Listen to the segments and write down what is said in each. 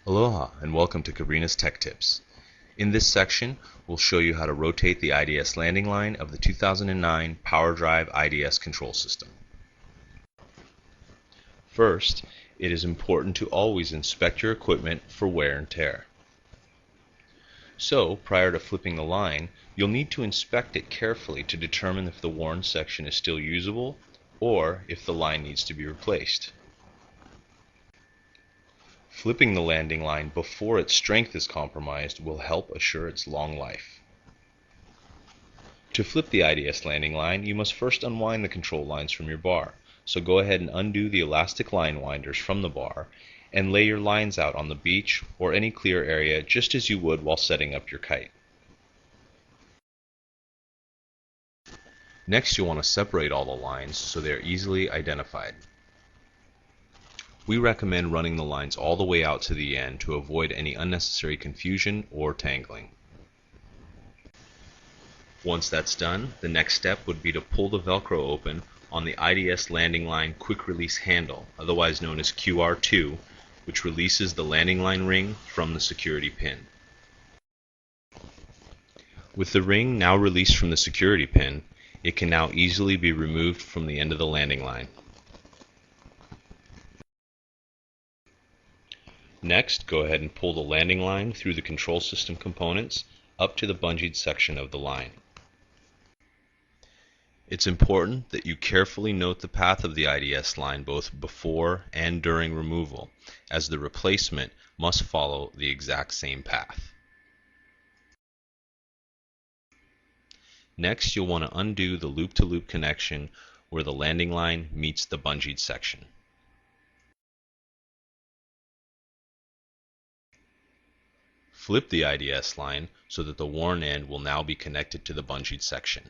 Aloha and welcome to Cabrinha's Tech Tips. In this section, we'll show you how to rotate the IDS landing line of the 2009 powerdrive IDS control system. First, it is important to always inspect your equipment for wear and tear. So, prior to flipping the line, you'll need to inspect it carefully to determine if the worn section is still usable or if the line needs to be replaced. Flipping the landing line before its strength is compromised will help assure its long life. To flip the IDS landing line, you must first unwind the control lines from your bar. So go ahead and undo the elastic line winders from the bar and lay your lines out on the beach or any clear area just as you would while setting up your kite. Next, you'll want to separate all the lines so they are easily identified. We recommend running the lines all the way out to the end to avoid any unnecessary confusion or tangling. Once that's done, the next step would be to pull the velcro open on the IDS landing line quick release handle, otherwise known as QR2, which releases the landing line ring from the security pin. With the ring now released from the security pin, it can now easily be removed from the end of the landing line. Next, go ahead and pull the landing line through the control system components up to the bungeed section of the line. It's important that you carefully note the path of the IDS line both before and during removal, as the replacement must follow the exact same path. Next, you'll want to undo the loop-to-loop connection where the landing line meets the bungeed section. Flip the IDS line so that the worn end will now be connected to the bungeed section.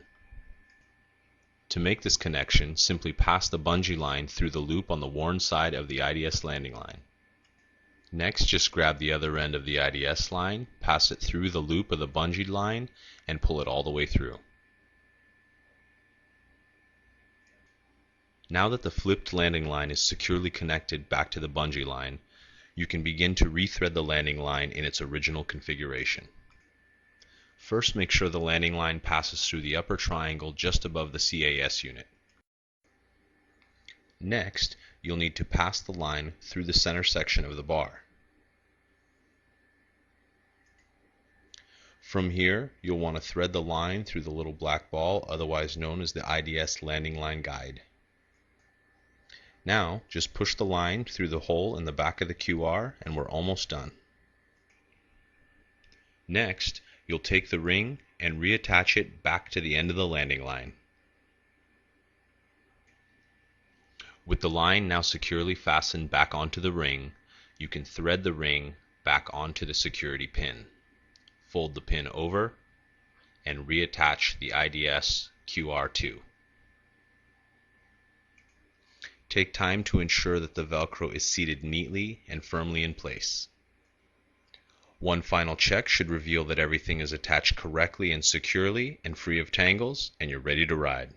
To make this connection, simply pass the bungee line through the loop on the worn side of the IDS landing line. Next, just grab the other end of the IDS line, pass it through the loop of the bungeed line, and pull it all the way through. Now that the flipped landing line is securely connected back to the bungee line, you can begin to rethread the landing line in its original configuration. First, make sure the landing line passes through the upper triangle just above the CAS unit. Next, you'll need to pass the line through the center section of the bar. From here, you'll want to thread the line through the little black ball, otherwise known as the IDS landing line guide. Now, just push the line through the hole in the back of the QR and we're almost done. Next, you'll take the ring and reattach it back to the end of the landing line. With the line now securely fastened back onto the ring, you can thread the ring back onto the security pin. Fold the pin over and reattach the IDS QR2. Take time to ensure that the velcro is seated neatly and firmly in place. One final check should reveal that everything is attached correctly and securely and free of tangles, and you're ready to ride.